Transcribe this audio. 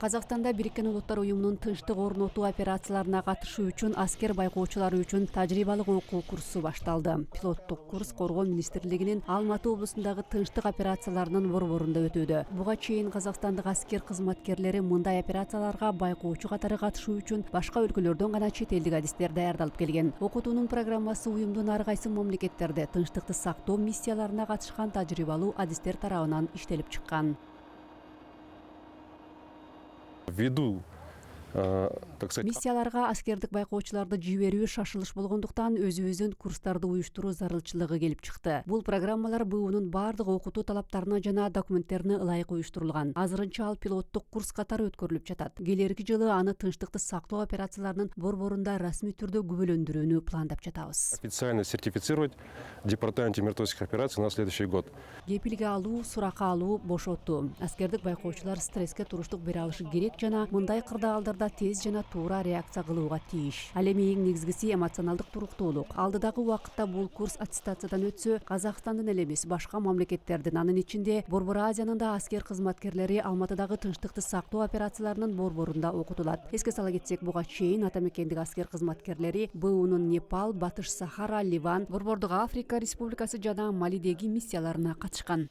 Казакстанда Бириккен Улуттар уюмунун тынчтык орнотуу операцияларына катышуу үчүн аскер байкоочулары үчүн тажрыйбалык окуу курсу башталды. Пилоттук курс Коргоо министрлигинин Алматы облусундагы тынчтык операцияларынын борборунда өтүүдө. Буга чейин казакстандык аскер кызматкерлери мындай операцияларга байкоочу катары катышуу үчүн башка өлкөлөрдөн гана чет элдик адистер даярдалып келген. Окутуунун программасы уюмдун ар кайсы мамлекеттерде тынчтыкты сактоо миссияларына катышкан тажрыйбалуу адистер тарабынан иштелип чыккан. Ввиду, миссияларга аскердик байкоочуларды жиберүү шашылыш болгондуктан өзүбүздүн курстарды уюштуруу зарылчылыгы келип чыкты. Бул программалар БУнун бардык окутуу талаптарына жана документтерине ылайык уюштурулган. Азырынча ал пилоттук курс катары өткөрүлүп жатат. Келерки жылы аны тынчтыкты сактоо операцияларынын борборунда расмий түрдө күбөлөндүрүүнү пландап жатабыз. Официально сертифицировать департаменте миротворческих операций на следующий год. Кепилге алуу, суракка алуу, бошотуу. Аскердик байкоочулар стресске туруштук бере алышы керек жана мындай кырдаалдарда тез жана туура реакция кылууга тийиш. Ал эми эң негизгиси эмоционалдык туруктуулук. Алдыдагы убакытта бул курс аттестациядан өтсө, Казакстандын эле эмес, башка мамлекеттердин, анын ичинде Борбор Азиянын да аскер кызматкерлери Алматыдагы тынчтыкты сактоо операцияларынын борборунда окутулат. Эске сала кетсек, буга чейин ата мекендик аскер кызматкерлери БУнун Непал, Батыш Сахара, Ливан, Борбордук Африка Республикасы жана Малидеги миссияларына катышкан.